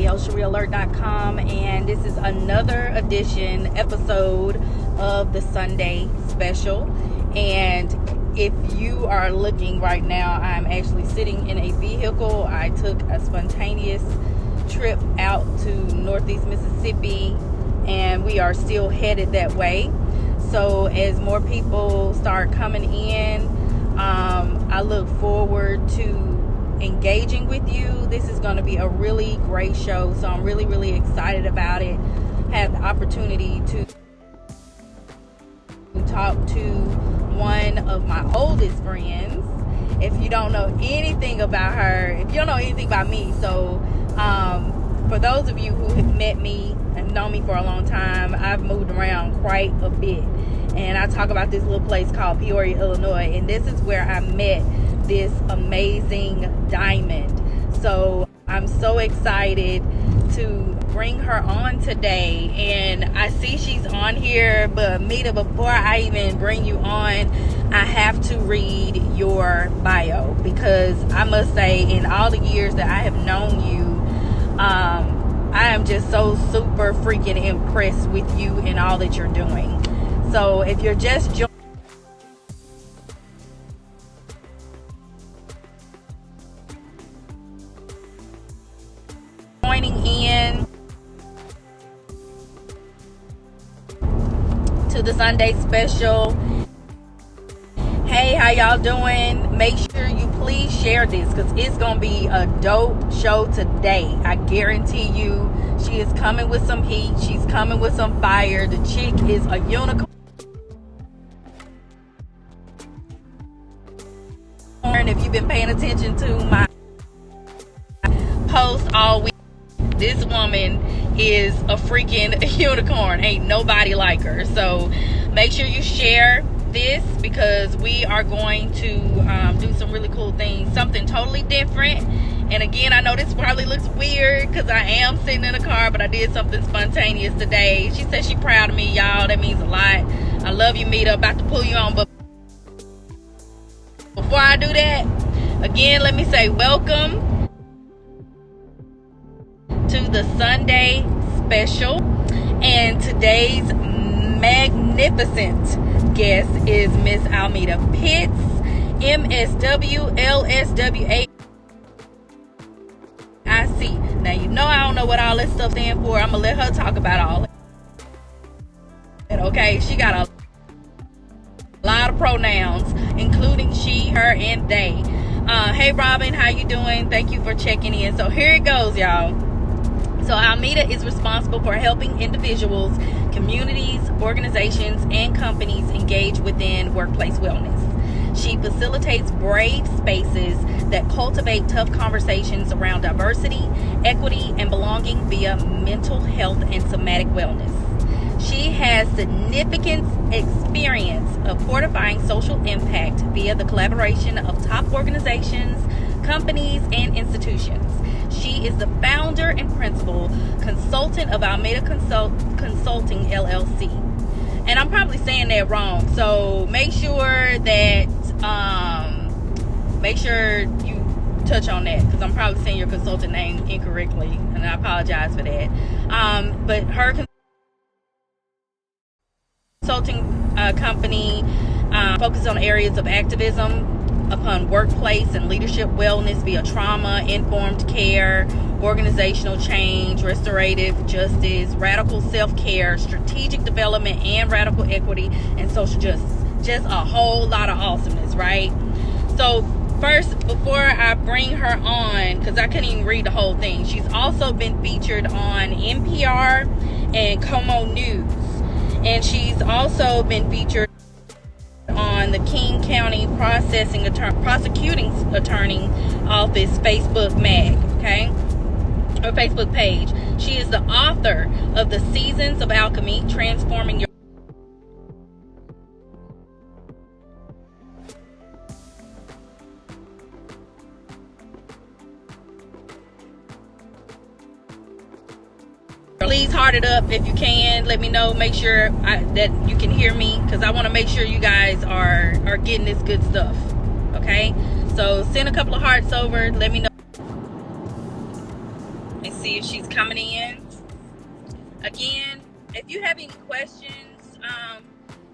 the LSWAIC.com, and this is another episode of the Sunday special. And if you are looking right now, I'm actually sitting in a vehicle. I took a spontaneous trip out to Northeast Mississippi, and we are still headed that way. So as more people start coming in, I look forward to engaging with you. This is going to be a really great show, so I'm really excited about it. Had the opportunity to talk to one of my oldest friends. If you don't know anything about her, if you don't know anything about me, so for those of you who have met me and known me for a long time, I've moved around quite a bit, and I talk about this little place called Peoria, Illinois, and this is where I met this amazing diamond. So I'm so excited to bring her on today. And I see she's on here, but Metta, before I even bring you on, I have to read your bio, because I must say, in all the years that I have known you, I am just so super freaking impressed with you and all that you're doing. So if you're just joining in to the Sunday special, hey, how y'all doing? Make sure you please share this, because it's gonna be a dope show today. I guarantee you, she is coming with some heat. She's coming with some fire. The chick is a unicorn. If you've been paying attention to my posts all week, this woman is a freaking unicorn. Ain't nobody like her. So make sure you share this, because we are going to do some really cool things, something totally different. And again, I know this probably looks weird because I am sitting in a car, but I did something spontaneous today. She said she's proud of me, y'all. That means a lot. I love you, Metta. About to pull you on, but before I do that, again, let me say welcome to the Sunday special. And today's magnificent guest is Miss Almetta Pitts, M.S.W, LSWAIC. Now, you know I don't know what all that stuff stands for. I'm going to let her talk about all that. Okay, she got a lot of pronouns, including she, her, and they. Hey, Robin, how you doing? Thank you for checking in. So here it goes, y'all. So Almetta is responsible for helping individuals, communities, organizations, and companies engage within workplace wellness. She facilitates brave spaces that cultivate tough conversations around diversity, equity, and belonging via mental health and somatic wellness. She has significant experience of fortifying social impact via the collaboration of top organizations, companies, and institutions. She is the founder and principal consultant of Almetta Consulting LLC. And I'm probably saying that wrong, so make sure that make sure you touch on that, because I'm probably saying your consultant name incorrectly, and I apologize for that. But her consulting company focuses on areas of activism upon workplace and leadership wellness via trauma-informed care, organizational change, restorative justice, radical self-care, strategic development, and radical equity and social justice. Just a whole lot of awesomeness, right? So first, before I bring her on, because I couldn't even read the whole thing, she's also been featured on NPR and Como News, and she's also been featured on the King County Prosecuting Attorney Office Facebook mag, okay, or Facebook page. She is the author of The Seasons of Alchemy, Transforming Your Please heart it up if you can. Let me know. Make sure that you can hear me, because I want to make sure you guys are getting this good stuff. Okay, so send a couple of hearts over. Let me know. Let's see if she's coming in. Again, if you have any questions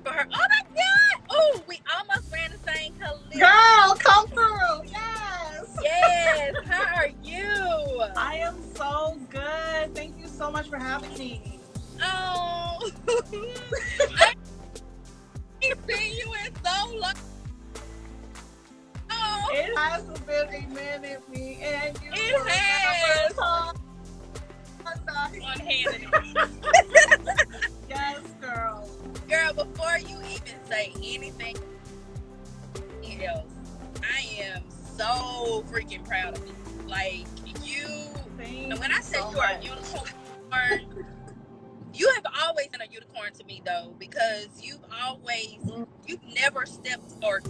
for her. Oh my God! Oh, we almost ran the same color. Girl, come through. Yes. Yes. How are you? I am so good. Thank you so much for having me. Oh, I ain't seen you in so long. Oh, It has been a minute, me and you. it has. One-handed. Yes, girl. Girl, before you even say anything else, I am so freaking proud of you. Like, you, and when I said you are a unicorn, you have always been a unicorn to me, though, because you've never stepped or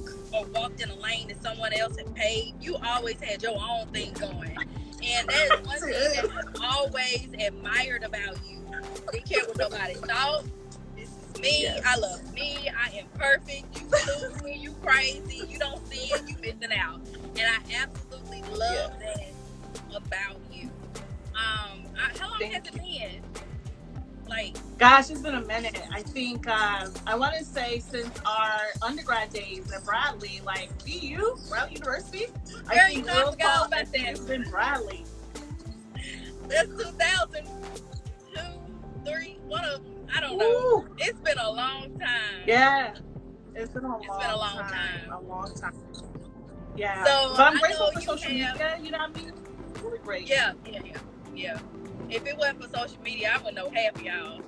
walked in a lane that someone else had paved. You always had your own thing going. And that is one thing that I've always admired about you. Didn't care what nobody thought. This is me. Yes. I love me. I am perfect. You stupid. You crazy. You don't see it. You missing out. And I absolutely love that about you. How long has it been? Like, gosh, it's been a minute. I think I want to say since our undergrad days at Bradley, like Bradley University. Girl, I think I forgot about that. It's been Bradley. That's 2002, 3, one of them. I don't know. It's been a long time. Yeah, it's been a long time. A long time. Yeah. So but I'm grateful for social media. You know what I mean? It's really great. Yeah. If it wasn't for social media, I wouldn't know half of y'all.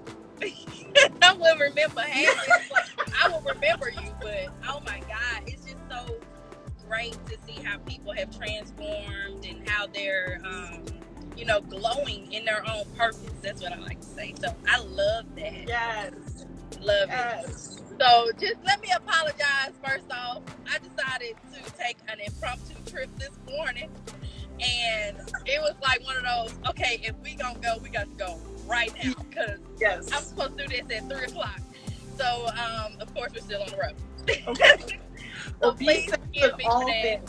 I wouldn't remember half. I will remember you, but oh my God, it's just so great to see how people have transformed and how they're, glowing in their own purpose. That's what I like to say. So I love that. Yes. Love it. So just let me apologize first off. I decided to take an impromptu trip this morning. And it was like one of those, okay, if we gonna go, we got to go right now. Because I'm supposed to do this at 3 o'clock. So, of course, we're still on the road. Okay. So please forgive me for that.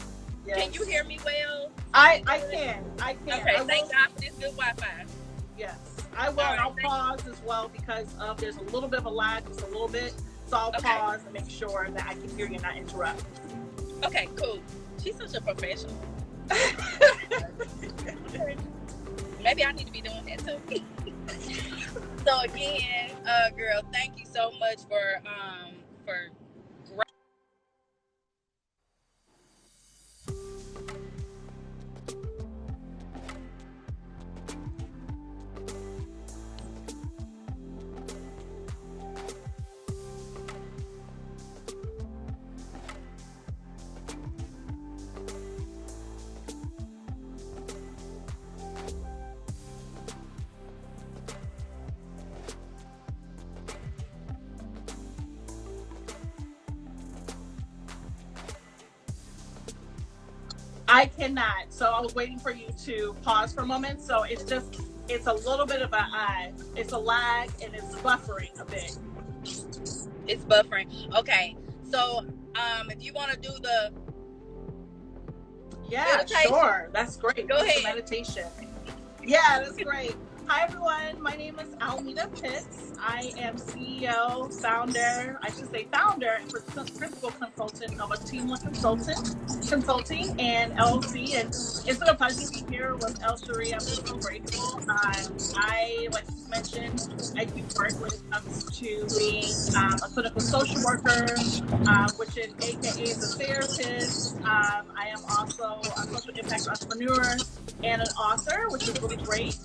Yes. Can you hear me well? I can. Okay, thank God for this good Wi-Fi. Yes. I will. Right, I'll pause as well because there's a little bit of a lag, just a little bit. So I'll pause and make sure that I can hear you and not interrupt. Okay, cool. She's such a professional. Maybe I need to be doing that too. So again, girl, thank you so much for I cannot. So I was waiting for you to pause for a moment. So it's a little bit of it's a lag and it's buffering a bit. It's buffering. Okay. So if you want to do the meditation. Sure. That's great. Go ahead. Meditation. Yeah, that's great. Hi everyone, my name is Almetta. I am CEO, founder and principal consultant of a Team One Consulting and LLC. And it's been a pleasure to be here with LSWAIC. I'm so grateful. I, like you mentioned, I do work when it comes to being a clinical social worker, which is AKA as a therapist. I am also a social impact entrepreneur and an author, which is really great.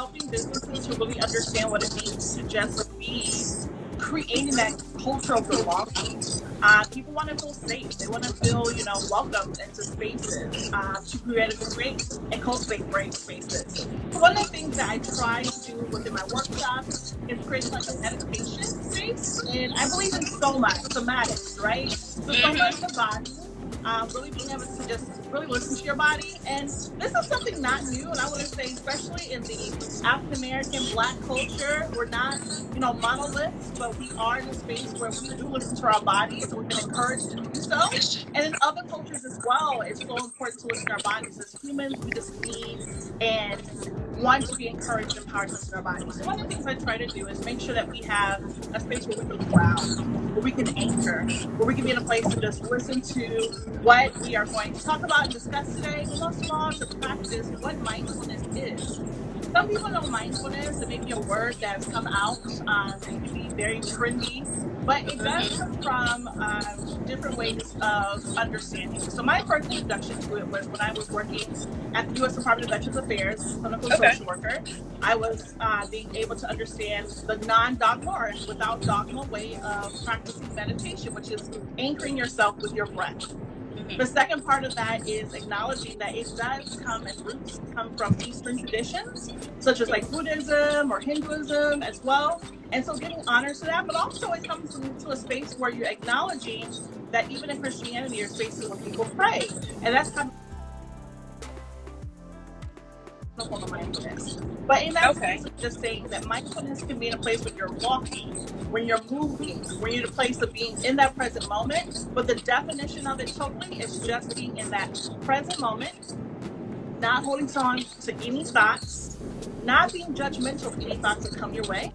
Helping businesses to really understand what it means to just be creating that culture of belonging. People want to feel safe. They want to feel, welcomed into spaces to create and cultivate great spaces. So one of the things that I try to do within my workshops is create like a meditation space. And I believe in somatics, right? So somewhere in the body, really being able to just really listen to your body. And this is something not new. And I want to say, especially in the African American Black culture, we're not, monoliths, but we are in a space where we do listen to our bodies, and we've been encouraged to do so. And in other cultures as well, it's so important to listen to our bodies. As humans, we just need and want to be encouraged and empowered to listen to our bodies. So one of the things I try to do is make sure that we have a space where we can ground, where we can anchor, where we can be in a place to just listen to what we are going to talk about and discuss today, but most of all, to practice what mindfulness is. Some people know mindfulness, it may be a word that's come out and can be very trendy, but it does come from different ways of understanding. So my first introduction to it was when I was working at the U.S. Department of Veterans Affairs as a clinical social worker. I was being able to understand the non-dogma or without dogma way of practicing meditation, which is anchoring yourself with your breath. The second part of that is acknowledging that it does come, its roots come from Eastern traditions, such as like Buddhism or Hinduism as well. And so giving honor to that, but also it comes into a space where you're acknowledging that even in Christianity, there are spaces where people pray. And that's kind of form of mindfulness. But in that space, I'm just saying that mindfulness can be in a place when you're walking, when you're moving, when you're in a place of being in that present moment. But the definition of it totally is just being in that present moment, not holding on to any thoughts, not being judgmental of any thoughts that come your way.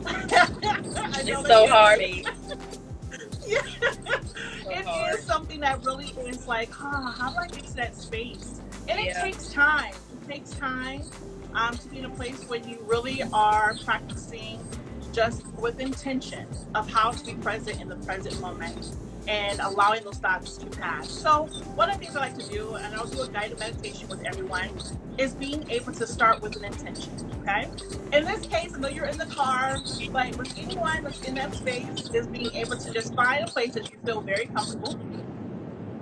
It's so hard. Yeah. It is something that really is like, how do I get to that space? And it takes time. It takes time to be in a place when you really are practicing just with intention of how to be present in the present moment and allowing those thoughts to pass. So one of the things I like to do, and I'll do a guided meditation with everyone, is being able to start with an intention, okay? In this case, I know you're in the car, but with anyone that's in that space is being able to just find a place that you feel very comfortable,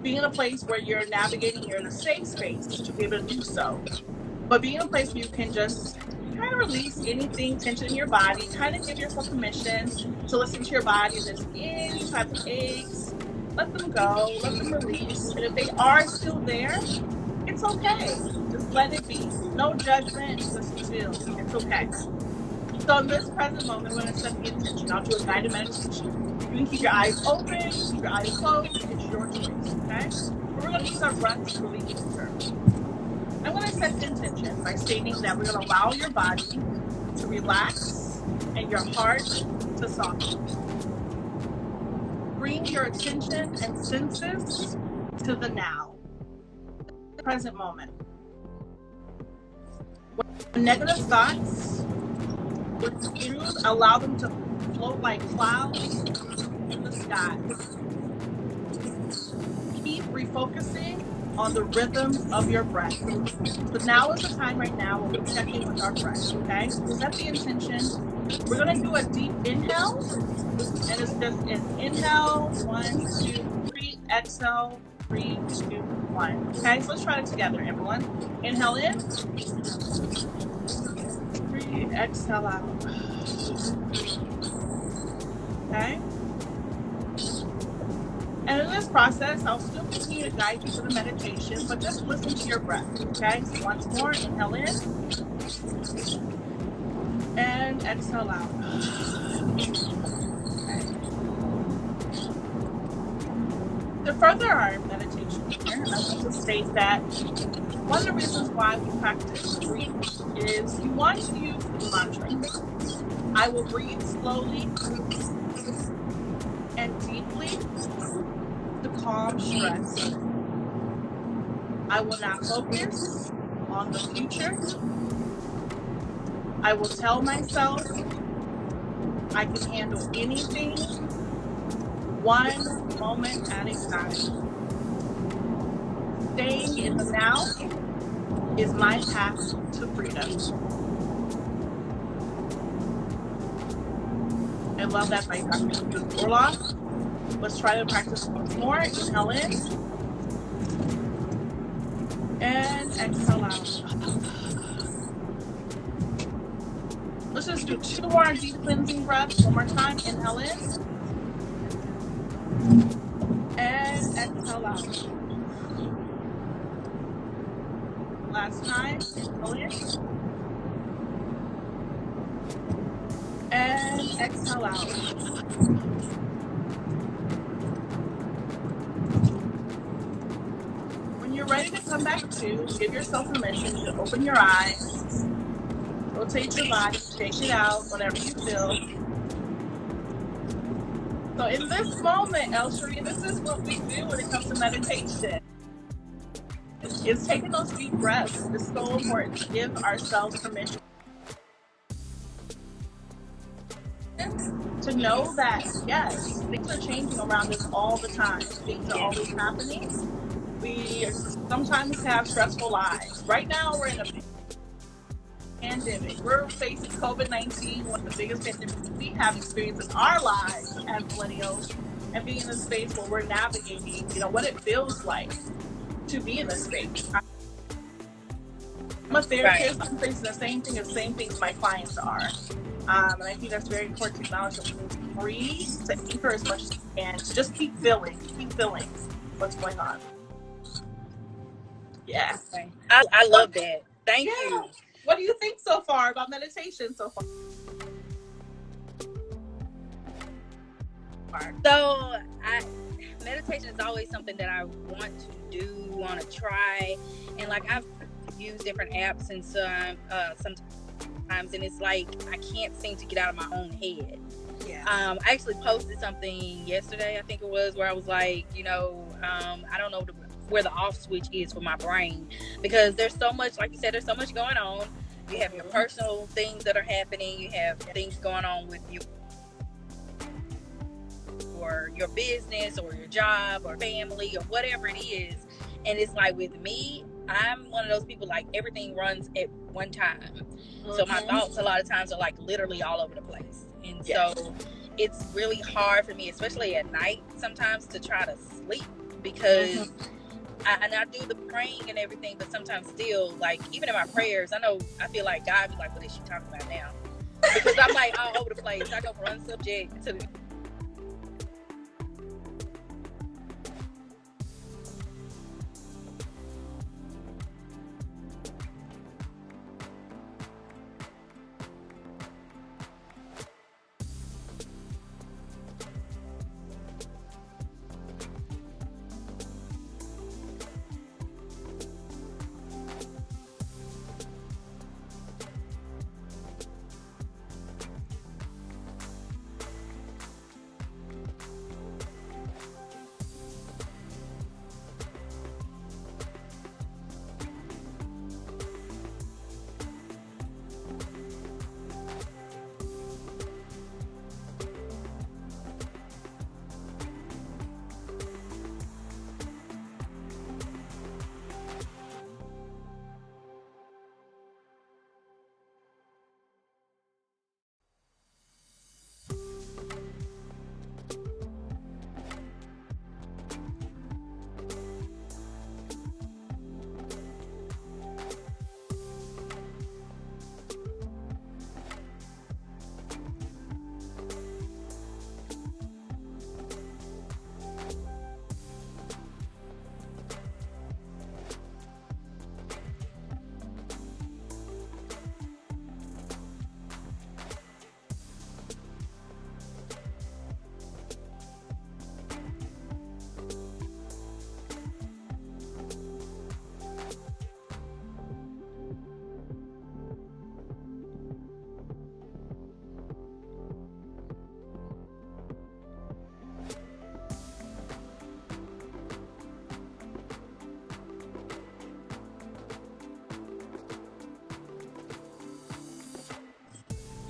being in a place where you're navigating, you're in a safe space to be able to do so. But being in a place where you can just kind of release anything, tension in your body, kind of give yourself permission to listen to your body. If there's any type of aches, let them go, let them release. And if they are still there, it's okay. Just let it be. No judgment, just feel. It's okay. So in this present moment, we're going to set the intention. I'll do a guided meditation. You can keep your eyes open, keep your eyes closed. It's your choice, okay? But we're going to use our breath to really anchor. I'm going to set the intention by stating that we're going to allow your body to relax and your heart to soften. Bring your attention and senses to the now, the present moment. When negative thoughts refuse, allow them to float like clouds in the sky. Keep refocusing on the rhythm of your breath. So now is the time right now where we check in with our breath, okay? So set the intention. We're going to do a deep inhale, and it's just an inhale, 1, 2, 3, exhale, 3, 2, 1. Okay, so let's try it together, everyone. Inhale in, 3, exhale out. Okay? And in this process, I'll still continue to guide you through the meditation, but just listen to your breath, okay? So once more, inhale in, and exhale out. Okay. To further our meditation here, I want to state that one of the reasons why we practice breathing is you want to use the mantra. I will breathe slowly and deeply to calm stress. I will not focus on the future. I will tell myself I can handle anything one moment at a time. Staying in the now is my path to freedom. I love that by Dr. Orloff. Let's try to practice once more. Inhale in. And exhale out. Let's just do 2 more deep cleansing breaths. One more time. Inhale in. And out. Last time, inhale in. And exhale out. When you're ready to come back to, give yourself permission to open your eyes, rotate your body, shake it out, whatever you feel. So in this moment, El Sharia, this is what we do when it comes to meditation. It's taking those deep breaths. It's so important to give ourselves permission to know that, yes, things are changing around us all the time. Things are always happening. We sometimes have stressful lives. Right now, we're in a pandemic. We're facing COVID-19, one of the biggest pandemics we have experienced in our lives as millennials, and being in a space where we're navigating, what it feels like to be in this space. I'm a therapist. Right. I'm facing the same things my clients are. And I think that's very important to acknowledge that we need to breathe, to anchor as much as we can, to just keep feeling what's going on. Yeah. I love that. Thank you. What do you think so far about meditation so far? So, meditation is always something that I want to do, want to try. And like I've used different apps and sometimes, and it's like I can't seem to get out of my own head. Yeah. I actually posted something yesterday, I think it was, where I was like, I don't know where the off switch is for my brain, because there's so much, like you said, there's so much going on. You have your personal things that are happening. You have things going on with you, or your business or your job or family or whatever it is. And it's like with me, I'm one of those people, like everything runs at one time. Mm-hmm. So my thoughts a lot of times are like literally all over the place. And so it's really hard for me, especially at night sometimes, to try to sleep, because I do the praying and everything, but sometimes still, like even in my prayers, I feel like God be like, what is she talking about now? Because I'm like all over the place. I go from one subject to the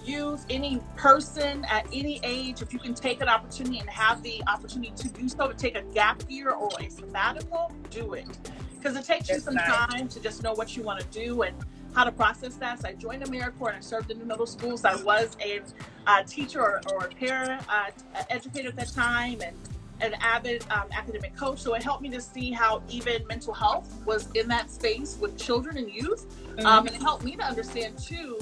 use any person at any age, if you can take an opportunity and have the opportunity to do so, to take a gap year or a sabbatical, do it. Because it takes you some time to just know what you want to do and how to process that. So I joined AmeriCorps and I served in the middle schools. I was a teacher or a para educator at that time, and an avid academic coach. So it helped me to see how even mental health was in that space with children and youth. And it helped me to understand too,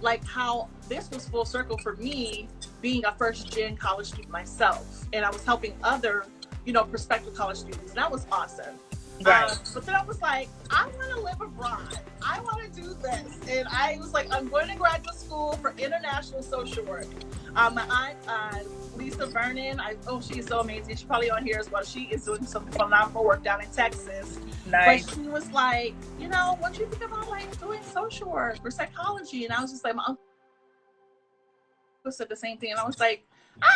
like how this was full circle for me, being a first gen college student myself. And I was helping other prospective college students. And that was awesome. Right. But then I was like, I want to live abroad. I want to do this. And I was like, I'm going to graduate school for international social work. My aunt, Lisa Vernon, she is so amazing. She's probably on here as well. She is doing some phenomenal work down in Texas. Nice. But she was like, what do you think about like doing social work or psychology? And I was just like, my uncle said the same thing. And I was like, I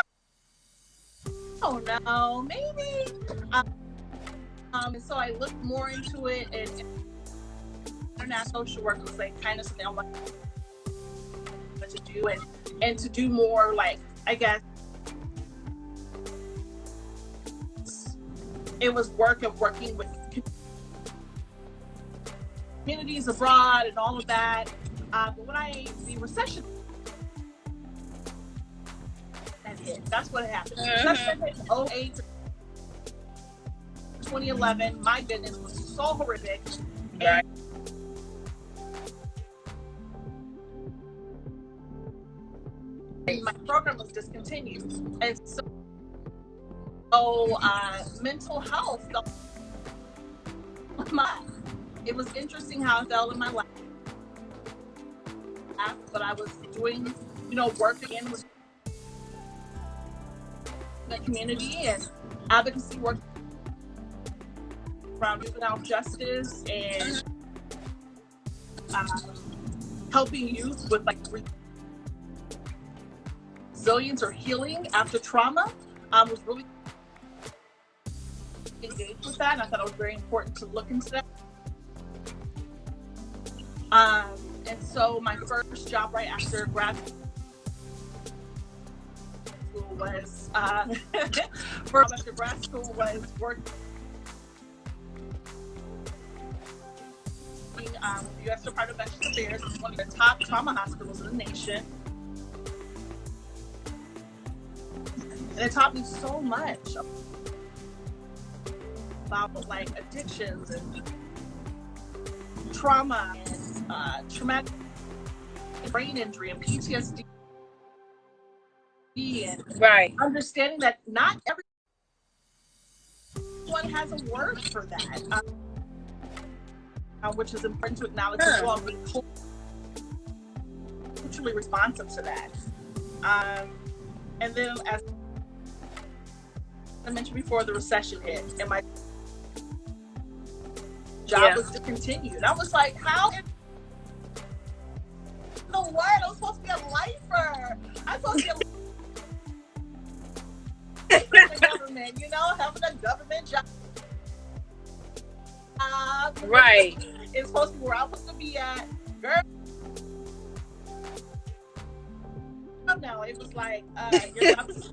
don't know, maybe. And so I looked more into it, and international social work was like kind of something I wanted to do, and to do more like, I guess it was work of working with communities abroad and all of that. But when the recession hit, that's what happened. The recession hit in 2008 to 2011. My goodness, was so horrific. Right. And my program was discontinued, and so mental health felt it was interesting how it fell in my life, but I was doing work again with the community and advocacy work around juvenile justice and helping youth with like resilience or healing after trauma. Was really engaged with that, and I thought it was very important to look into that. And so my first job right after grad school was working with the U.S. Department of Veterans Affairs. It's one of the top trauma hospitals in the nation. And it taught me so much about like addictions and trauma and traumatic brain injury and PTSD, and understanding that not everyone has a word for that, which is important to acknowledge as well, being culturally responsive to that. And then, as I mentioned before, the recession hit, and my job was discontinued. I was like, how in the world? I'm supposed to be a lifer. I'm supposed to be a the government, having a government job. Right. It's supposed to be where I'm supposed to be at. Girl. No, it was like, your job is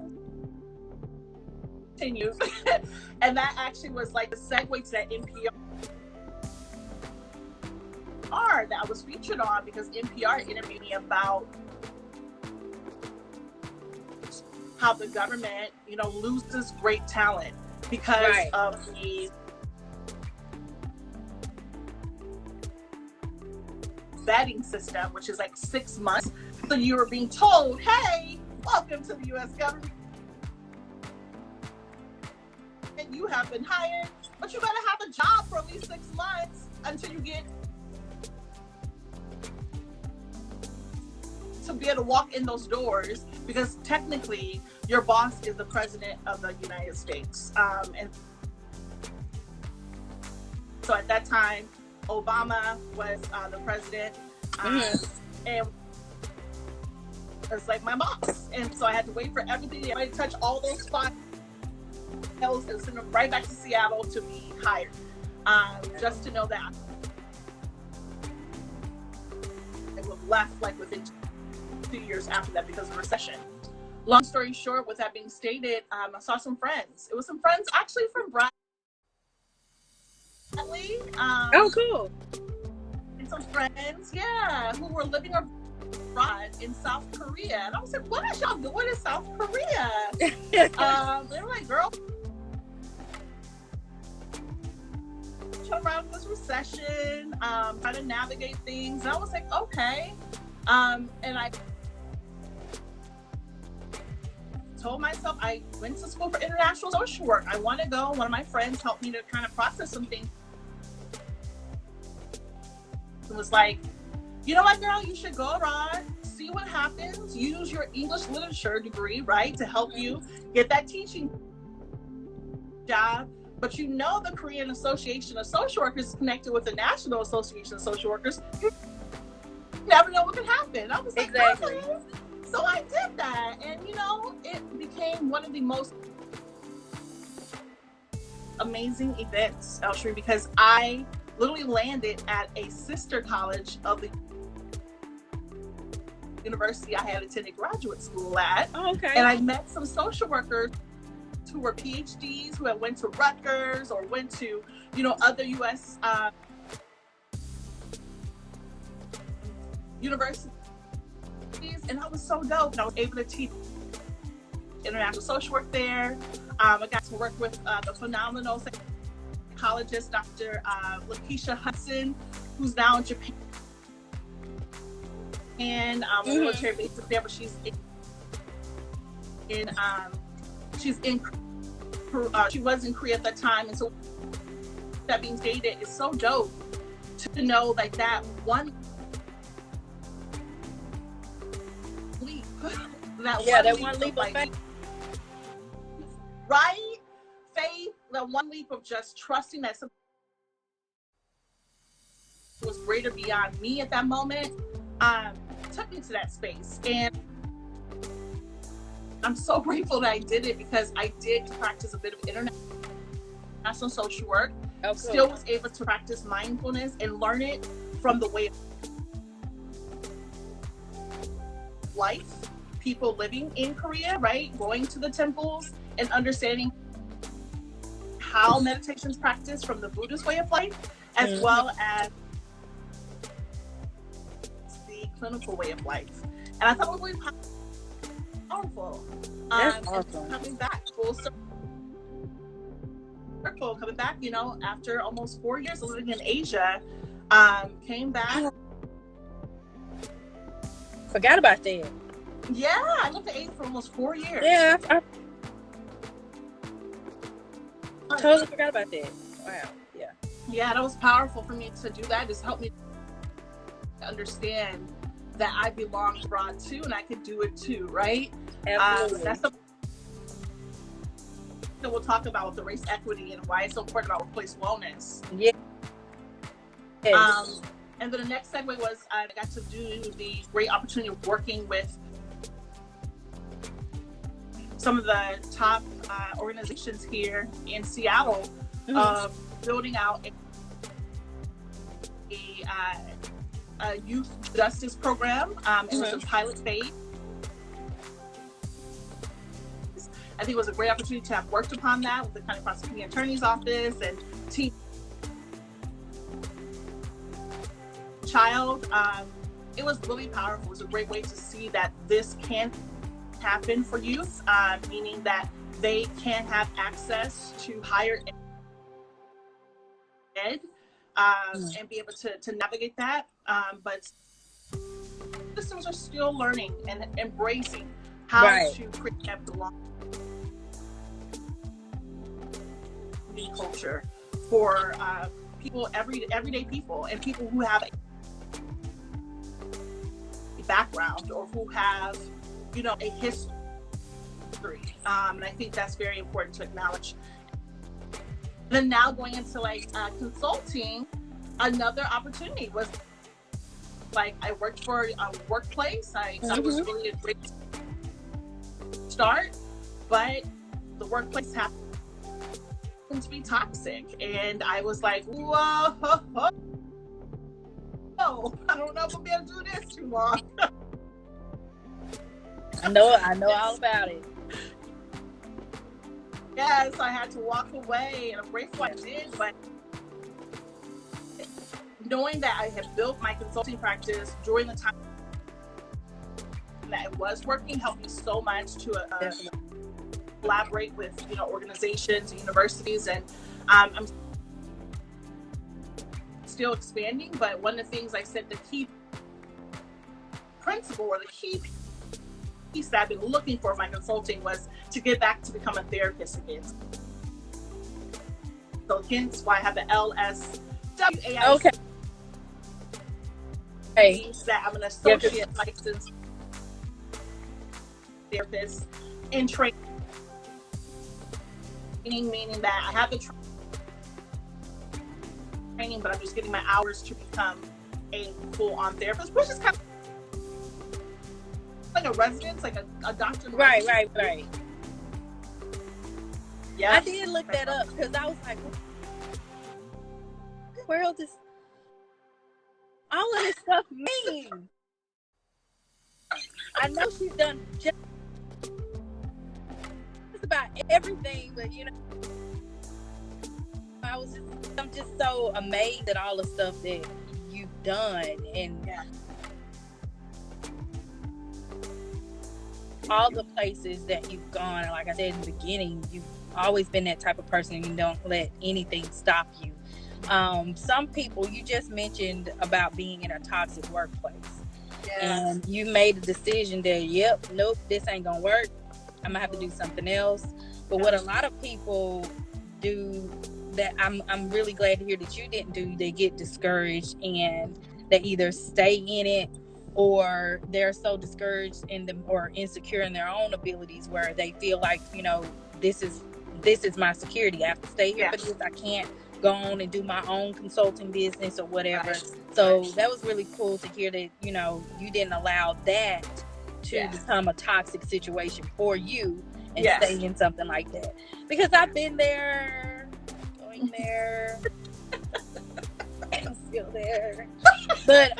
continues. And that actually was like the segue to that NPR that I was featured on, because NPR interviewed me about how the government, loses great talent because of the vetting system, which is like 6 months. So you were being told, hey, welcome to the U.S. government. And you have been hired, but you better have a job for at least 6 months until you get to be able to walk in those doors, because technically your boss is the president of the United States. And so at that time, Obama was the president, and it was like my boss. And so I had to wait for everything, I had to touch all those files and send them right back to Seattle to be hired, just to know that I would have left like within 2 years after that because of the recession. Long story short, with that being stated, I saw some friends. It was some friends actually from Bradley. Oh, cool. And some friends, who were living abroad in South Korea. And I was like, what is y'all doing in South Korea? They were like, girl, around this recession, trying to navigate things. And I was like, okay. And I told myself I went to school for international social work. I want to go. One of my friends helped me to kind of process some things. It was like, you know what, girl, you should go abroad, see what happens, use your English literature degree, right, to help you get that teaching job. But you know the Korean Association of Social Workers is connected with the National Association of Social Workers. You never know what can happen. I was like, exactly. Okay. So I did that, and you know, it became one of the most amazing events, Elshri, because I literally landed at a sister college of the university I had attended graduate school at. Oh, okay. And I met some social workers who were PhDs, who had went to Rutgers or went to, you know, other U.S. Universities, and that was so dope. And I was able to teach international social work there. I got to work with the phenomenal psychologist, Dr. Lakeisha Hudson, who's now in Japan. And military base there, but she's she was in Korea at that time, and so that being stated, is so dope to know like that one leap, that one leap of faith, right? Faith, that one leap of just trusting that something was greater beyond me at that moment, took me to that space. And I'm so grateful that I did it, because I did practice a bit of international social work. Okay. Still was able to practice mindfulness and learn it from the way of life, people living in Korea, right? Going to the temples and understanding how meditation is practiced from the Buddhist way of life, as well as the clinical way of life. And I thought it was really powerful. That's awesome. Coming back full circle, coming back, you know, after almost 4 years of living in Asia, came back. Forgot about that. Yeah, I lived in Asia for almost 4 years. Yeah, I totally forgot about that. Wow. Yeah. Yeah, that was powerful for me to do that. Just helped me understand that I belong abroad too, and I could do it too, right? Absolutely. That's something that we'll talk about with the race equity and why it's so important about workplace wellness. Yeah. Yes. And then the next segue was I got to do the great opportunity of working with some of the top organizations here in Seattle, building out a youth justice program. It was a pilot phase. I think it was a great opportunity to have worked upon that with the County Prosecuting Attorney's Office and Team Child. It was really powerful. It was a great way to see that this can happen for youth, meaning that they can have access to higher ed and be able to navigate that. But systems are still learning and embracing how to create that belonging culture for people, everyday people, and people who have a background or who have, you know, a history. And I think that's very important to acknowledge. Then now going into like consulting, another opportunity was like I worked for a workplace. I thought it was really a great start, but the workplace happened to be toxic, and I was like, whoa, I don't know if I'll be able to do this too long. I know all about it. Yes, I had to walk away, and I'm grateful I did, but knowing that I had built my consulting practice during the time that it was working helped me so much to collaborate with, you know, organizations and universities, and I'm still expanding. But one of the things I said, the key principle or the key piece that I've been looking for my consulting was to get back to become a therapist again. So hence why I have the LSWAIC. Okay. Means that I'm an associate licensed therapist in training, meaning that I have the training, but I'm just getting my hours to become a full-on therapist, which is kind of like a residence, like a doctor. Right. Yeah, I did look that up because I was like, what the world is all of this stuff mean? I know she's done just about everything, but you know, I'm just so amazed at all the stuff that you've done and all the places that you've gone. And like I said in the beginning, you've always been that type of person and you don't let anything stop you. Some people, you just mentioned about being in a toxic workplace, and you made a decision that, nope, this ain't gonna work. I'm gonna have to do something else. But what a lot of people do that I'm really glad to hear that you didn't do, they get discouraged and they either stay in it or they're so discouraged in them or insecure in their own abilities where they feel like, you know, this is my security. I have to stay here for this. I can't go on and do my own consulting business or whatever. So that was really cool to hear that, you know, you didn't allow that to become a toxic situation for you and stay in something like that. Because I've been there, going there, and still there. But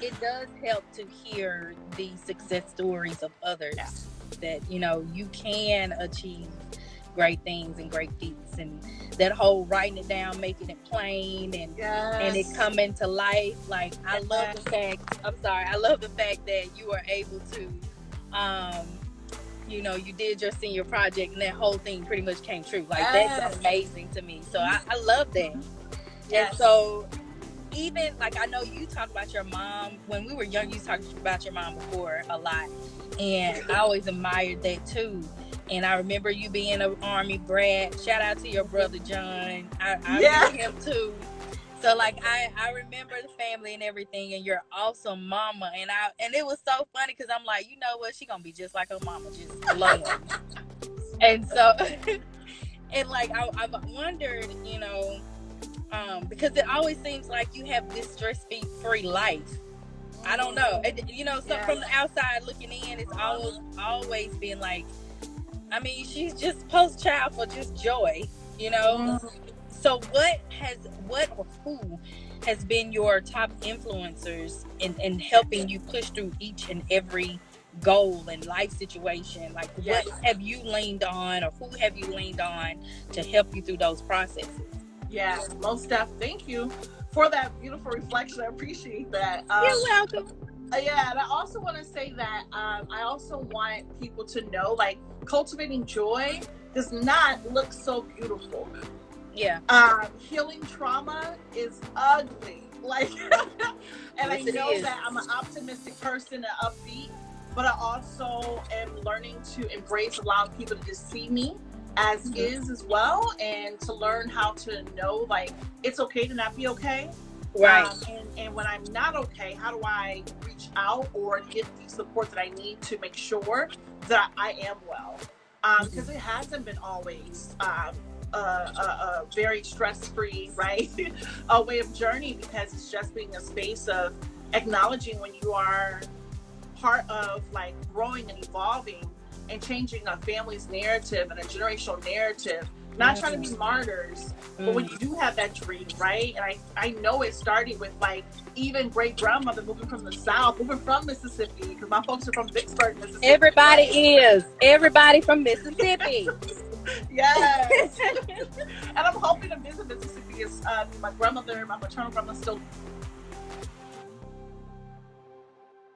it does help to hear the success stories of others that, you know, you can achieve great things and great feats, and that whole writing it down, making it plain, and it coming to life. Like I love the fact that you were able to you know, you did your senior project and that whole thing pretty much came true. Like that's amazing to me. So I love that. And so even like, I know you talked about your mom when we were young. You talked about your mom before a lot, and I always admired that too. And I remember you being an Army brat. Shout out to your brother John. I met him too. So like I remember the family and everything, and your awesome mama. And it was so funny because I'm like, you know what, she gonna be just like her mama, just glowing. And so and like I've wondered, you know, because it always seems like you have this stress-free life. I don't know. You know, so from the outside looking in, it's always been like, I mean, she's just post child for just joy, you know. So who has been your top influencers in helping you push through each and every goal and life situation? Like what have you leaned on, or who have you leaned on to help you through those processes? Yeah, most definitely. Thank you for that beautiful reflection. I appreciate that. You're welcome. Yeah, and I also want to say that I also want people to know, like, cultivating joy does not look so beautiful. Yeah. Healing trauma is ugly. Like, and I know that I'm an optimistic person, and upbeat, but I also am learning to embrace allowing people to just see me as is as well, and to learn how to know, like, it's okay to not be okay. Right. And when I'm not okay, how do I reach out or get the support that I need to make sure that I am well? Because it hasn't been always a very stress-free, right, a way of journey, because it's just being a space of acknowledging when you are part of, like, growing and evolving and changing a family's narrative and a generational narrative. Not trying to be martyrs, but when you do have that dream, right? And I know it started with, like, even great grandmother moving from the South, moving from Mississippi, because my folks are from Vicksburg, Mississippi. Everybody from Mississippi. Yes. And I'm hoping to visit Mississippi. As my grandmother, my maternal grandmother, still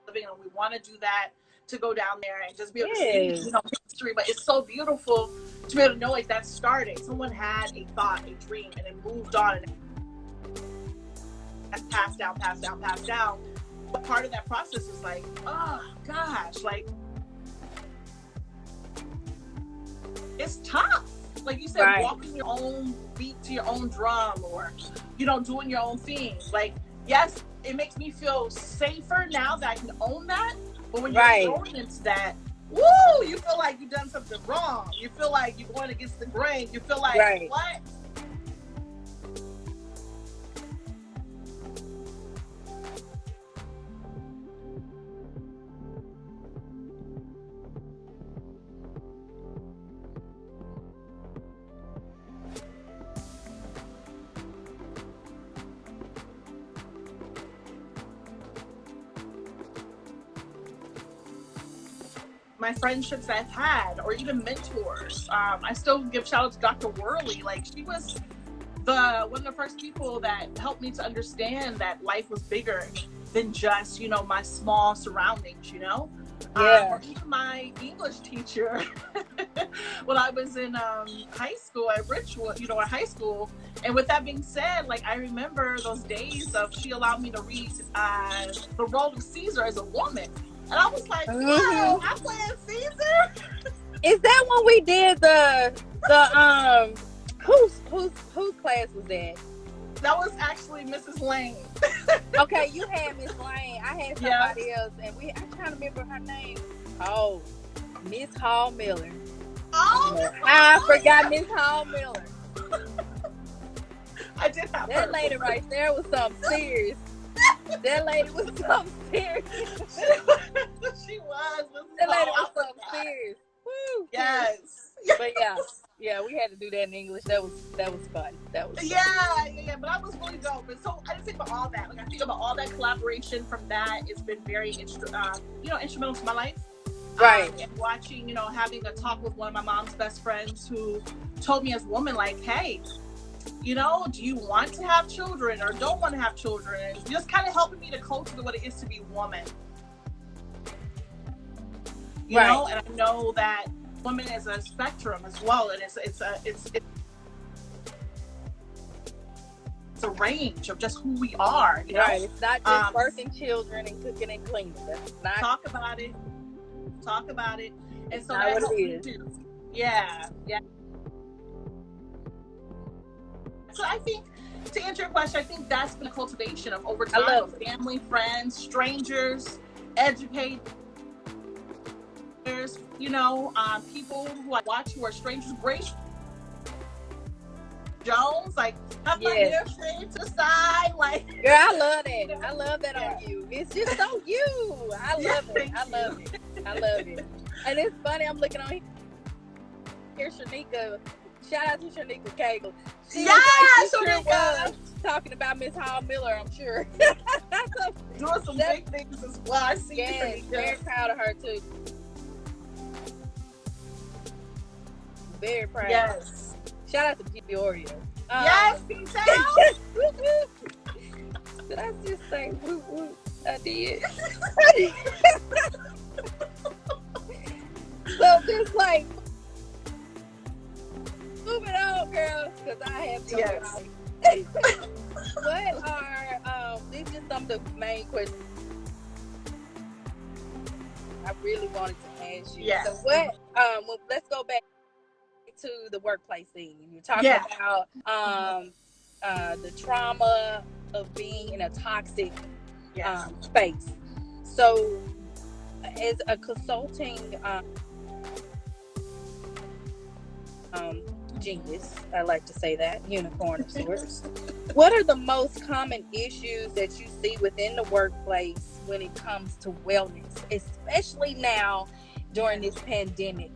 living, and we want to do that, to go down there and just be able to see, you know, history. But it's so beautiful to be able to know, like, that started. Someone had a thought, a dream, and it moved on, and that's passed down. part of that process is like, oh gosh, like it's tough. Like you said, Right. walking your own beat to your own drum, or doing your own thing. Like, yes, it makes me feel safer now that I can own that. But when you're thrown into that, woo, you feel like you've done something wrong. You feel like you're going against the grain. You feel like, what? My friendships I've had, or even mentors. I still give shout out to Dr. Worley. Like, she was one of the first people that helped me to understand that life was bigger than just, my small surroundings, or even my English teacher when I was in high school at Richwood, at high school. And with that being said, like, I remember those days of she allowed me to read the role of Caesar as a woman. And I was like, wow, I'm playing Caesar? Is that when we did the whose class was that? That was actually Mrs. Lane. Okay, you had Miss Lane. I had somebody else, and I'm trying to remember her name. Oh, Miss Hall Miller. Oh, I forgot Miss Hall Miller. I did have that lady right there was something serious. That lady was something serious. She was. That lady was something serious. Woo, yes. But yeah, we had to do that in English. That was fun. That was fun. Yeah. But that was really dope. And so I just think about all that. Like, I think about all that collaboration from that. It's been very instrumental to my life. Right. And watching, having a talk with one of my mom's best friends who told me as a woman, like, hey, do you want to have children or don't want to have children? And just kind of helping me to cultivate what it is to be a woman. You know, and I know that woman is a spectrum as well, and it's a range of just who we are. Right. It's not just birthing children and cooking and cleaning. That's not. Talk about it. And so that's what it is. Yeah. So I think, to answer your question, I think that's been a cultivation of over time of family, friends, strangers, educators, people who I watch who are strangers. Grace Jones, like, have my hair shaved to the side, like. Girl, I love that. I love that on you. It's just so you. I love it. I love it. And it's funny. I'm looking on here, Shanika. Shout out to Shanika Cagle. She was talking about Miss Hall Miller, I'm sure. Doing some big things as well. I see Shanika. Very proud of her too. Very proud. Yes. Shout out to Peoria. Yes, Did I just say whoop whoop? I did. So just like moving on, girl, because I have to. Yes. What are these are some of the main questions I really wanted to ask you. Yes. So what well, let's go back to the workplace scene. You're talking about the trauma of being in a toxic space. So as a consulting genius, I like to say that, unicorn of sorts, what are the most common issues that you see within the workplace when it comes to wellness, especially now during this pandemic?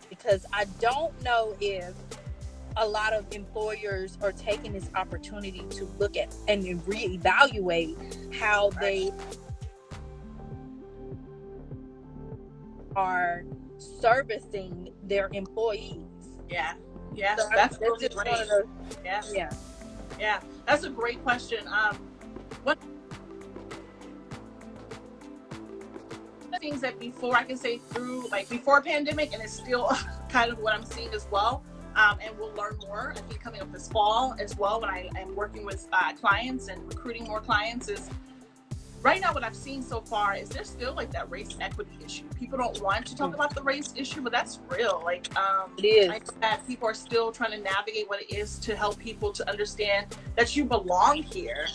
Because I don't know if a lot of employers are taking this opportunity to look at and reevaluate how they are servicing their employees. Yeah. So that's really great. Yeah. That's a great question. What things that before I can say through, like before pandemic, and it's still kind of what I'm seeing as well, And we'll learn more, I think, coming up this fall as well, when I am working with clients and recruiting more clients. Is right now what I've seen so far is there's still like that race equity issue. People don't want to talk about the race issue, but that's real. Like, It is. I think that people are still trying to navigate what it is to help people to understand that you belong here.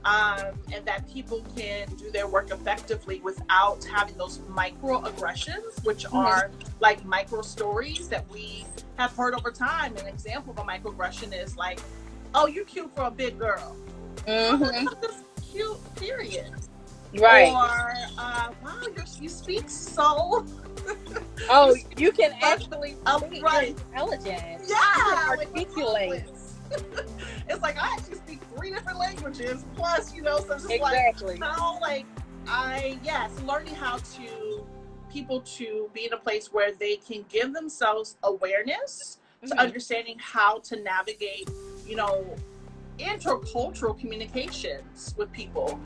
And that people can do their work effectively without having those microaggressions, which are like micro stories that we have heard over time. An example of a microaggression is like, "Oh, you're cute for a big girl." Just cute, period. Right. Or, "Wow, you speak so." Oh, you can actually speak. Right. Intelligent. Yeah. Articulate. It's like, I actually speak 3 different languages plus, so it's just exactly. Like, how, like, learning how to people to be in a place where they can give themselves awareness to understanding how to navigate, intercultural communications with people,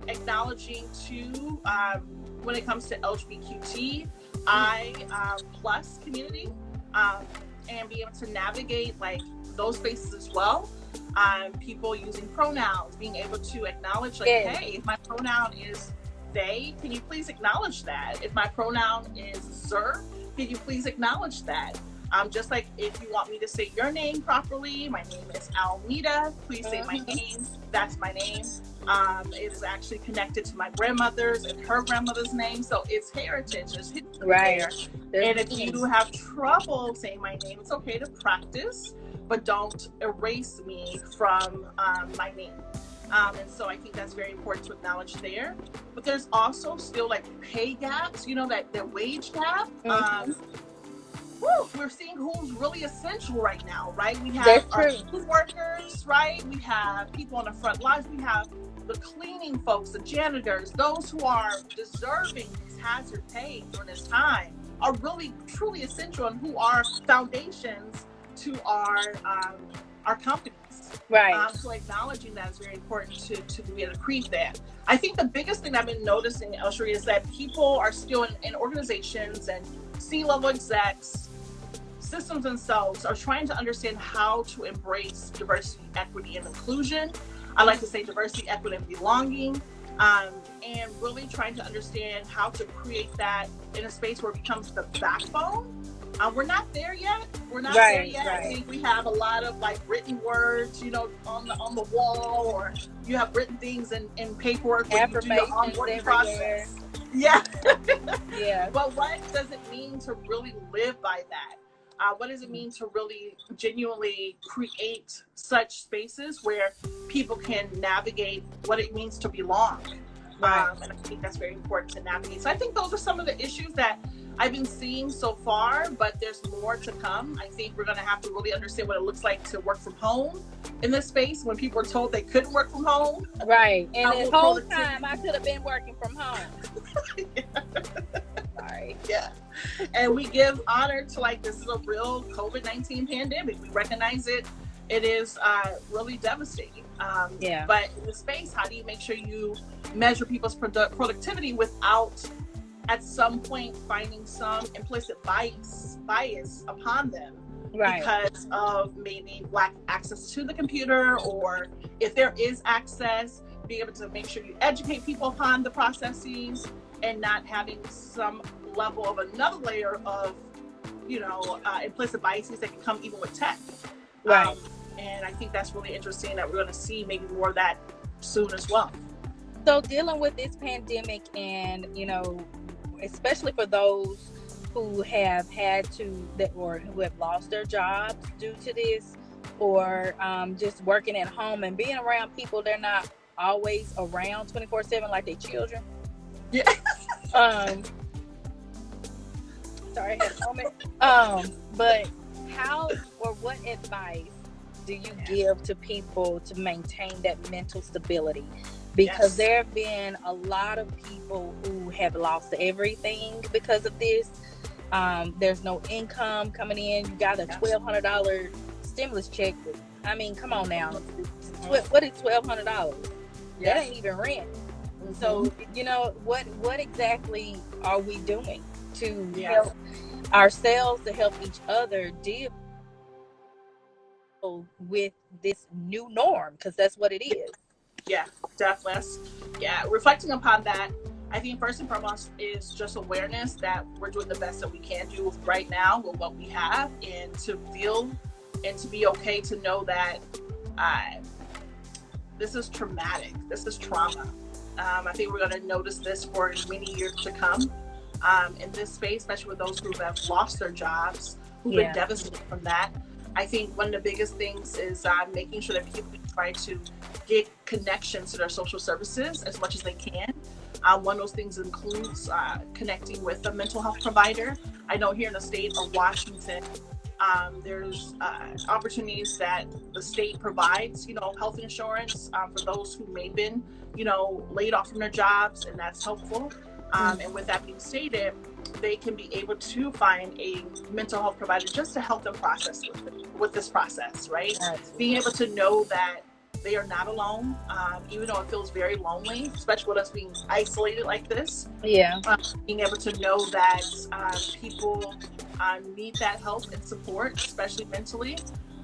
acknowledging too, when it comes to LGBTQI plus community, and be able to navigate like those spaces as well. People using pronouns, being able to acknowledge like, hey, if my pronoun is they, can you please acknowledge that? If my pronoun is sir, can you please acknowledge that? Just like if you want me to say your name properly, my name is Almetta, please say my name. That's my name. It is actually connected to my grandmother's and her grandmother's name, so it's heritage, there's history there. And if you have trouble saying my name, it's okay to practice, but don't erase me from my name. And so I think that's very important to acknowledge there. But there's also still like pay gaps, that wage gap. We're seeing who's really essential right now, right? We have our food workers, right? We have people on the front lines. We have the cleaning folks, the janitors, those who are deserving these hazard pay during this time are really truly essential, and who are foundations to our companies. Right. So acknowledging that is very important to be able to create that. I think the biggest thing I've been noticing, Elshri, is that people are still in organizations and C-level execs, systems themselves are trying to understand how to embrace diversity, equity, and inclusion. I like to say diversity, equity, and belonging, and really trying to understand how to create that in a space where it becomes the backbone. We're not there yet. There yet. Right. I think we have a lot of like written words, on the wall, or you have written things in paperwork where you do your onboarding process. Yeah. Yeah. But what does it mean to really live by that? What does it mean to really genuinely create such spaces where people can navigate what it means to belong? Right. And I think that's very important to navigate. So I think those are some of the issues that I've been seeing so far, but there's more to come. I think we're going to have to really understand what it looks like to work from home in this space when people are told they couldn't work from home. Right. And this whole time I could have been working from home. Sorry. Yeah. And we give honor to like, this is a real COVID-19 pandemic. We recognize it. It is really devastating. But in the space, how do you make sure you measure people's productivity without at some point finding some implicit bias upon them, because of maybe lack of access to the computer, or if there is access, being able to make sure you educate people upon the processes and not having some level of another layer of, implicit biases that can come even with tech. Right. And I think that's really interesting that we're going to see maybe more of that soon as well. So dealing with this pandemic and, especially for those who have had to, or who have lost their jobs due to this, or just working at home and being around people they're not always around 24/7 like their children. Yeah. Sorry, I had a moment. But how or what advice do you give to people to maintain that mental stability? Because there have been a lot of people who have lost everything because of this. There's no income coming in. You got a $1,200 stimulus check. I mean, come on now. What is $1,200? That ain't even rent. So, what exactly are we doing to help ourselves, to help each other deal with this new norm, because that's what it is. Yeah, definitely. Yeah, reflecting upon that, I think first and foremost is just awareness that we're doing the best that we can do right now with what we have, and to feel and to be okay to know that this is traumatic. This is trauma. I think we're going to notice this for many years to come in this space, especially with those who have lost their jobs, who've been devastated from that. I think one of the biggest things is making sure that people try to get connections to their social services as much as they can. One of those things includes connecting with a mental health provider. I know here in the state of Washington, there's opportunities that the state provides, health insurance for those who may have been, laid off from their jobs, and that's helpful. And with that being stated, they can be able to find a mental health provider just to help them process with this process, right? Being able to know that they are not alone, even though it feels very lonely, especially with us being isolated like this. Yeah. Being able to know that people need that help and support, especially mentally,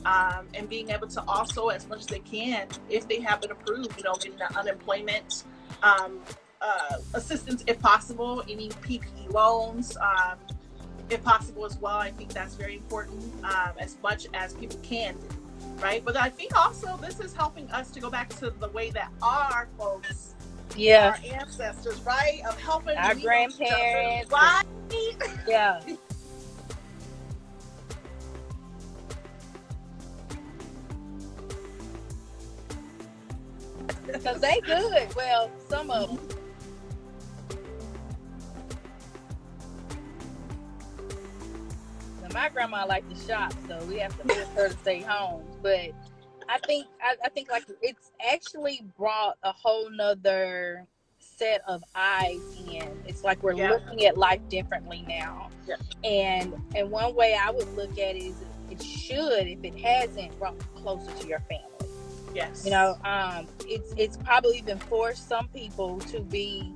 and being able to also, as much as they can, if they have been approved, getting the unemployment assistance if possible, any PPE loans if possible as well. I think that's very important, as much as people can do, right? But I think also this is helping us to go back to the way that our folks, our ancestors, right, of helping our grandparents, right? Yeah. Because they good. Well, some of them. Now, my grandma liked to shop, so we have to force her to stay home. But I think like it's actually brought a whole nother set of eyes in. It's like we're looking at life differently now. Yeah. And one way I would look at it is it should, if it hasn't, brought closer to your family. Yes. It's probably been forced some people to be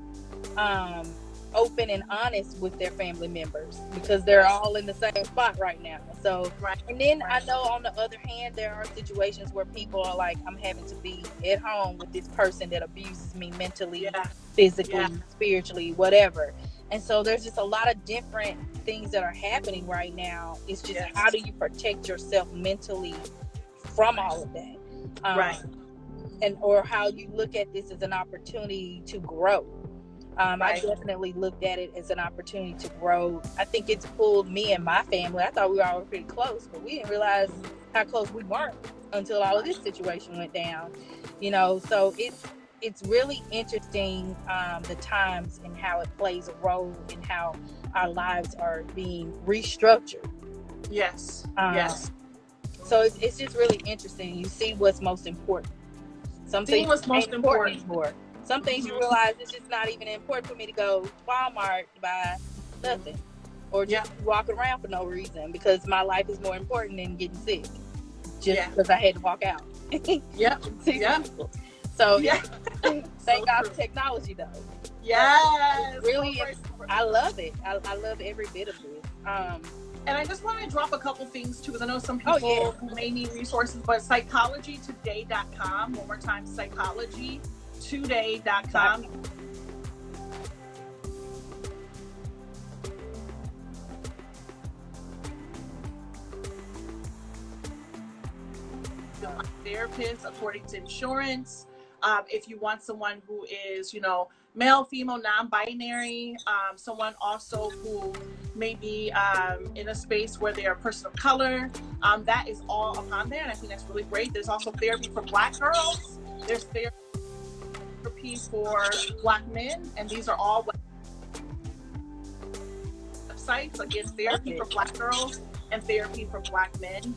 open and honest with their family members because they're all in the same spot right now. So, and then I know on the other hand, there are situations where people are like, I'm having to be at home with this person that abuses me mentally, physically, spiritually, whatever. And so there's just a lot of different things that are happening right now. It's just how do you protect yourself mentally from all of that? And or how you look at this as an opportunity to grow. I definitely looked at it as an opportunity to grow. I think it's pulled me and my family. I thought we were all pretty close, but we didn't realize how close we weren't until all of this situation went down. So it's really interesting, the times and how it plays a role in how our lives are being restructured. Yes. So it's just really interesting. You see what's most important. Some things what's most important anymore. Some things you realize it's just not even important for me to go to Walmart to buy nothing, or just walk around for no reason because my life is more important than getting sick. Just because I had to walk out. So thank God for technology, though. Yes. Really, I love it. I love every bit of this. And I just want to drop a couple things too, because I know some people who may need resources, but psychologytoday.com, one more time, psychologytoday.com. Therapist according to insurance. If you want someone who is, male, female, non-binary, someone also who may be in a space where they are a person of color, that is all upon there, and I think that's really great. There's also therapy for Black girls. There's therapy for Black men, and these are all websites. Again, therapy for Black girls and therapy for Black men.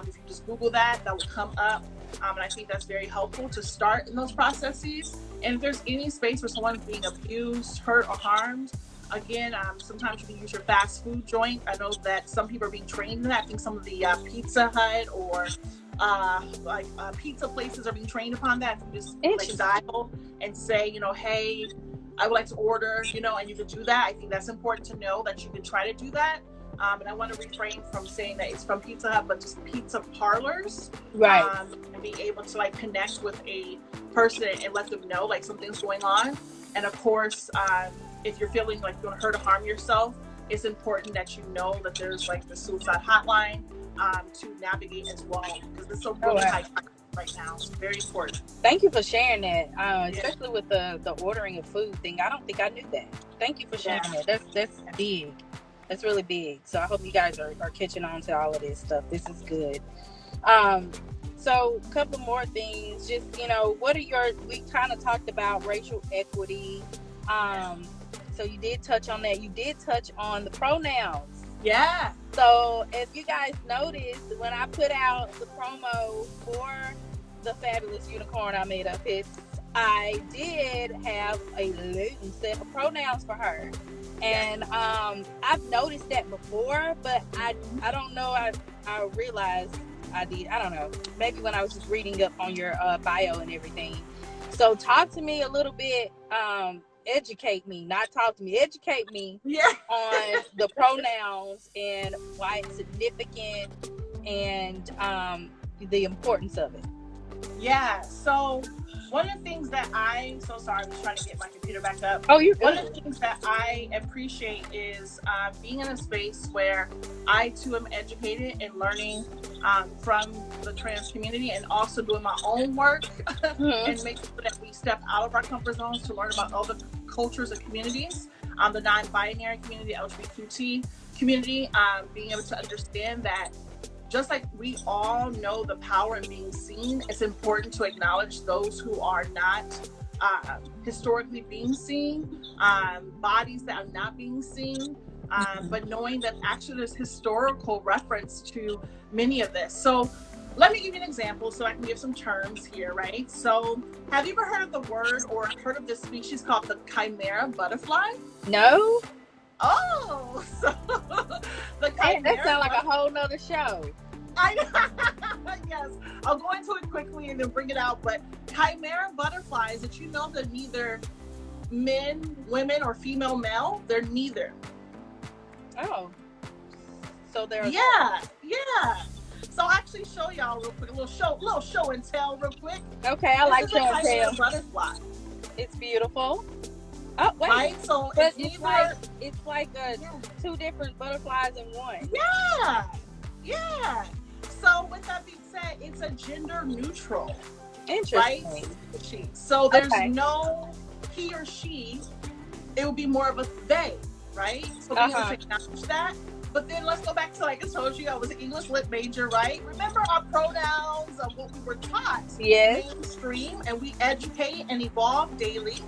If you just Google that will come up. And I think that's very helpful to start in those processes. And if there's any space where someone's being abused, hurt, or harmed, again, sometimes you can use your fast food joint. I know that some people are being trained in that. I think some of the Pizza Hut or pizza places are being trained upon that. You just dial and say, hey, I would like to order, and you can do that. I think that's important to know that you can try to do that. And I want to refrain from saying that it's from Pizza Hut, but just pizza parlors. Right. And be able to like connect with a person and let them know like something's going on. And of course, if you're feeling like you're going to hurt or harm yourself, it's important that you know that there's like the suicide hotline to navigate as well, because it's a really high right now. It's very important. Thank you for sharing that, especially with the ordering of food thing. I don't think I knew that. Thank you for sharing that. That's big. That's really big. So I hope you guys are catching on to all of this stuff. This is good. So a couple more things. Just, what are we kind of talked about racial equity. So you did touch on that. You did touch on the pronouns. Yeah. So if you guys noticed, when I put out the promo for the Fabulous Unicorn Almetta Pitts, I did have a little set of pronouns for her. And I've noticed that before, but I don't know. I realized I did. I don't know. Maybe when I was just reading up on your bio and everything. So talk to me a little bit. Educate me, not talk to me. Educate me on the pronouns and why it's significant and the importance of it. Yeah. So one of the things that I'm trying to get my computer back up. Oh, you're good. One of the things that I appreciate is being in a space where I too am educated and learning from the trans community, and also doing my own work and making sure that we step out of our comfort zones to learn about other cultures and communities, the non-binary community, LGBTQ community, being able to understand that just like we all know the power in being seen, it's important to acknowledge those who are not historically being seen, bodies that are not being seen, but knowing that actually there's historical reference to many of this. So let me give you an example so I can give some terms here, right? So have you ever heard of the word or heard of this species called the chimera butterfly? No. Oh, so the chimera that sounds like a whole nother show. Yes, I'll go into it quickly and then bring it out. But chimera butterflies, that you know, they're neither men, women, or female, male. They're neither. Oh, so they're yeah. So I'll actually show y'all real quick, a little show and tell real quick. Okay, I like show and tell. Butterfly. It's beautiful. Oh, wait. Right? So but it's like two different butterflies in one. Yeah. So with that being said, it's a gender neutral. Interesting. Right? So there's no he or she. It would be more of a they, right? So being able to acknowledge that. But then let's go back to, like I told you, I was an English lit major, right? Remember our pronouns of what we were taught. Yes. Mainstream, and we educate and evolve daily.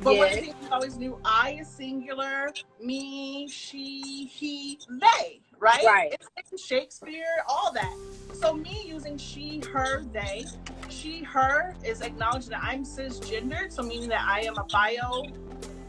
But one thing we always knew, I is singular, me, she, he, they, right? Right. It's Shakespeare, all that. So me using she, her, they, she, her is acknowledging that I'm cisgendered, so meaning that I am a bio,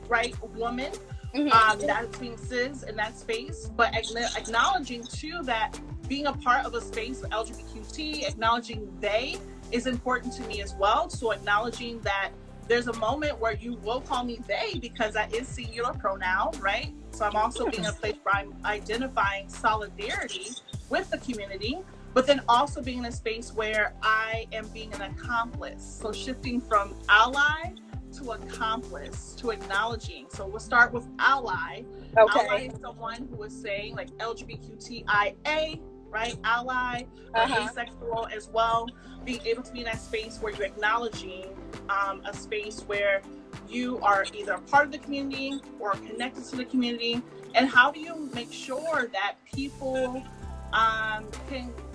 right, woman. That's being cis in that space, but acknowledging too that being a part of a space of LGBTQ, acknowledging they is important to me as well. So acknowledging that there's a moment where you will call me they because that is singular pronoun, right? So I'm also being in a place where I'm identifying solidarity with the community, but then also being in a space where I am being an accomplice. So shifting from ally to accomplice, to acknowledging. So we'll start with ally. Okay. Ally is someone who is saying like LGBTQIA, right? Ally, or asexual as well. Being able to be in that space where you're acknowledging a space where you are either a part of the community or connected to the community. And how do you make sure that people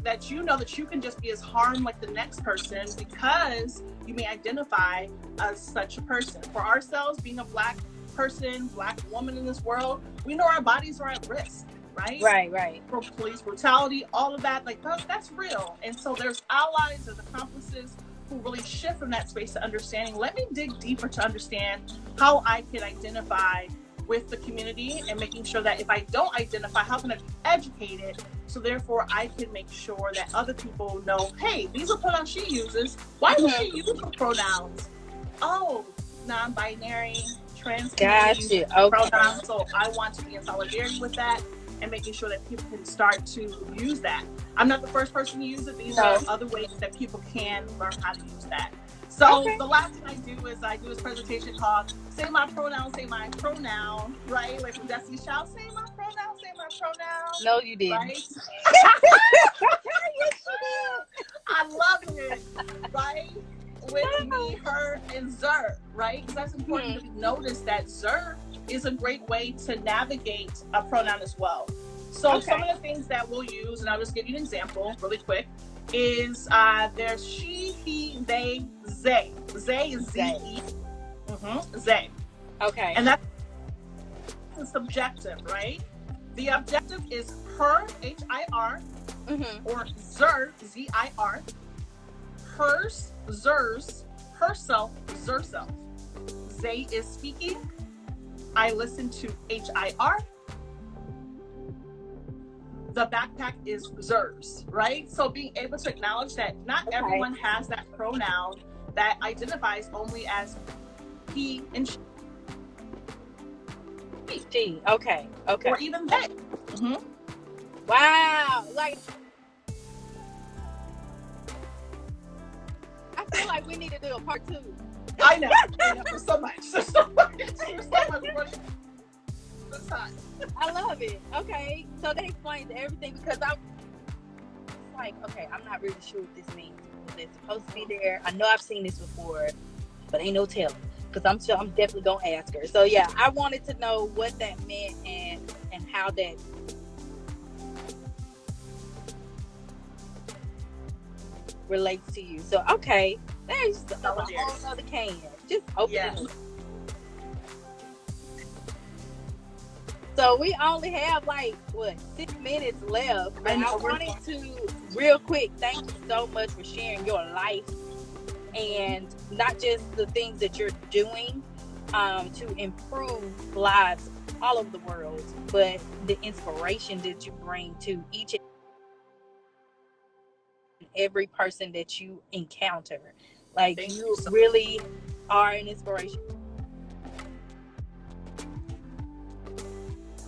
that you know that you can just be as harmed like the next person because you may identify as such a person. For ourselves, being a Black person, Black woman in this world, we know our bodies are at risk, right? Right. For police brutality, all of that, like that's real. And so there's allies, there's accomplices who really shift from that space to understanding. Let me dig deeper to understand how I can identify with the community and making sure that if I don't identify, how can I be educated so therefore I can make sure that other people know, hey, these are pronouns she uses. Why does she use those pronouns? Oh, non-binary, trans community pronouns. So I want to be in solidarity with that. and making sure that people can start to use that. I'm not the first person to use it. These are other ways that people can learn how to use that. So the last thing I do this presentation called Say My Pronoun, Say My Pronoun, right? Like from Destiny's Child, say my pronoun, say my pronoun. No, you didn't. Right? Yes, you did. I love it, right? With me, her, and Zer, right? Because that's important to notice that Zer is a great way to navigate a pronoun as well. So some of the things that we'll use, and I'll just give you an example really quick, is there's she, he, they, they. They is Z-E. They. Okay. And that's subjective, right? The objective is her, H-I-R, or Zer, Z-I-R, hers, Zers, herself, Zerself. They is speaking. I listen to H-I-R. The backpack is Zers, right? So being able to acknowledge that not everyone has that pronoun that identifies only as he and she. Okay. Or even they. Wow. Like, I feel like we need to do a part 2. I know. There's so much. There's so much this time. I love it. Okay. So that explains everything, because I'm like, okay, I'm not really sure what this means. It's supposed to be there. I know I've seen this before, but ain't no telling. Because I'm sure I'm definitely gonna ask her. So yeah, I wanted to know what that meant and how that relates to you. So okay, there's a whole other can. Just open it up. So we only have 6 minutes left. But I wanted to real quick thank you so much for sharing your life, and not just the things that you're doing to improve lives all over the world, but the inspiration that you bring to each and every person that you encounter. Like, you really are an inspiration.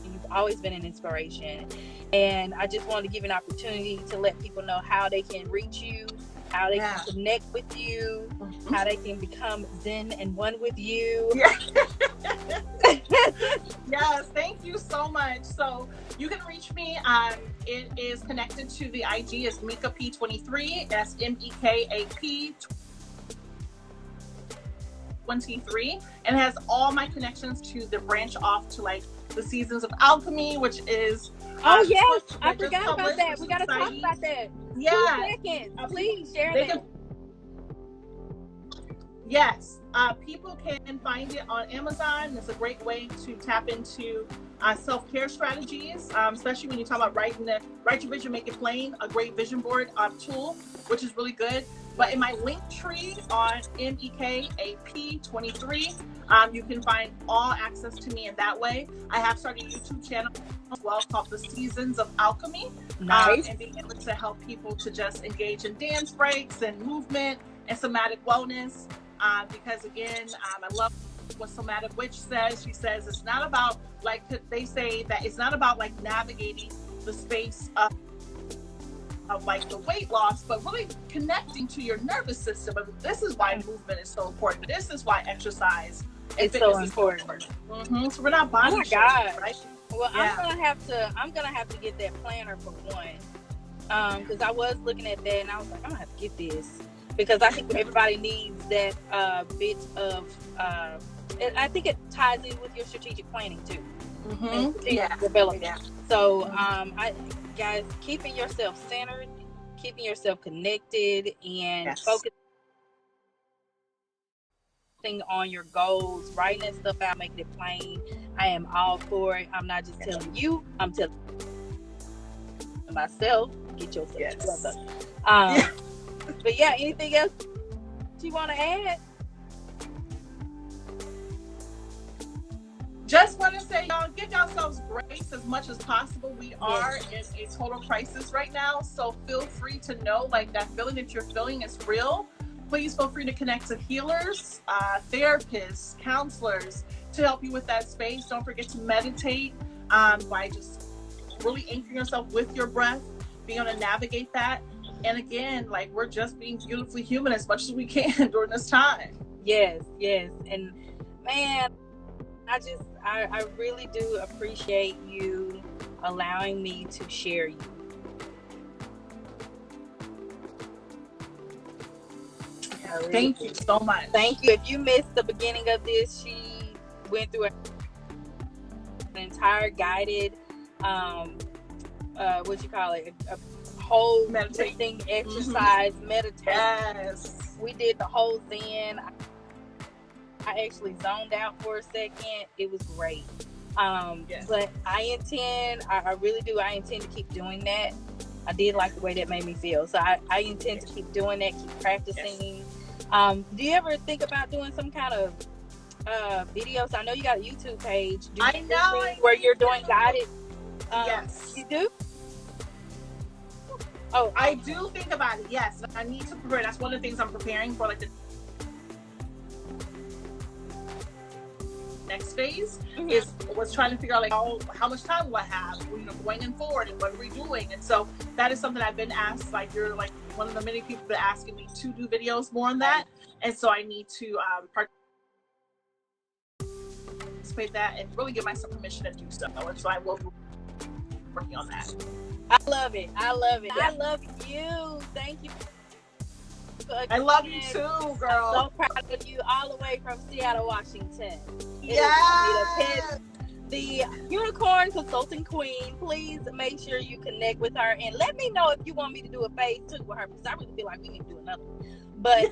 You've always been an inspiration. And I just wanted to give an opportunity to let people know how they can reach you, how they can connect with you, how they can become zen and one with you. Yes, thank you so much. So you can reach me. It is connected to the IG as Mika P23. That's MEKAP 23, and it has all my connections to the branch off to the Seasons of Alchemy, which is yes, I forgot about that. We gotta talk about that. 2 seconds, please share that. Yes, people can find it on Amazon. It's a great way to tap into self-care strategies, especially when you talk about write your vision, make it plain. A great vision board tool, which is really good. But in my link tree on MEKAP23, you can find all access to me in that way. I have started a YouTube channel as well called The Seasons of Alchemy. Nice. And being able to help people to just engage in dance breaks and movement and somatic wellness. Because again, I love what Somatic Witch says. She says it's not about they say that it's not about navigating the space of the weight loss, but really connecting to your nervous system. And this is why movement is so important. This is why exercise is so important. So we're not body shaming, right? Well, I'm gonna have to get that planner for one, because I was looking at that and I was like, I'm gonna have to get this, because I think everybody needs that bit of. I think it ties in with your strategic planning too. Development. Yeah. So, guys, keeping yourself centered, keeping yourself connected, and focusing on your goals, writing that stuff out, making it plain. I am all for it. I'm not just telling you, I'm telling myself, get yourself together. But yeah, anything else you want to add? Just want to say, y'all, give yourselves grace as much as possible. We are in a total crisis right now, so feel free to know that feeling that you're feeling is real. Please feel free to connect to healers, therapists, counselors to help you with that space. Don't forget to meditate by just really anchoring yourself with your breath, being able to navigate that. And again, like, we're just being beautifully human as much as we can during this time. Yes. And man, I really do appreciate you allowing me to share you. Thank you so much. Thank you. If you missed the beginning of this, she went through an entire guided, what you call it, a whole breathing exercise, meditation. Yes. We did the whole thing. I actually zoned out for a second. It was great. But I really do. I intend to keep doing that. I did like the way that made me feel. So I intend to keep doing that, keep practicing. Do you ever think about doing some kind of videos? I know you got a YouTube page. Do you where you're doing guided? Yes. You do? Oh, I do think about it. Yes, I need to prepare. That's one of the things I'm preparing for, like the next phase. Was trying to figure out, like, how much time will I have, going in forward, and what are we doing? And so that is something I've been asked. Like, you're like one of the many people that are asking me to do videos more on that, and so I need to participate that and really give myself permission to do so. And so I will be working on that. I love it. Yeah. I love you. Thank you. I love you too, girl. I'm so proud of you, all the way from Seattle, Washington. Yes. The Unicorn Consulting Queen. Please make sure you connect with her and let me know if you want me to do a phase 2 with her, because I really feel like we need to do another one. But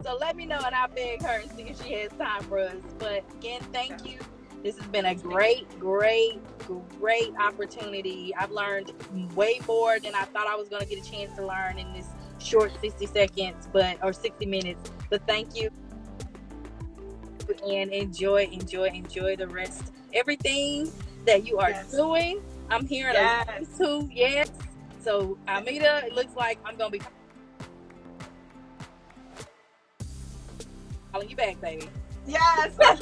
so let me know and I'll beg her and see if she has time for us. But again, thank you. This has been a great opportunity. I've learned way more than I thought I was going to get a chance to learn in this short 60 seconds, or 60 minutes. But thank you, and enjoy the rest. Everything that you are doing, I'm hearing a too. Yes. So Almetta, it looks like I'm going to be calling you back, baby. Yes, go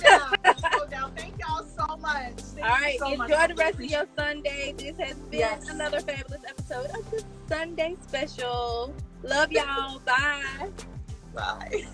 down. Thank y'all so much. All right, enjoy the rest of your Sunday. This has been another fabulous episode of the Sunday Special. Love y'all. Bye. Bye.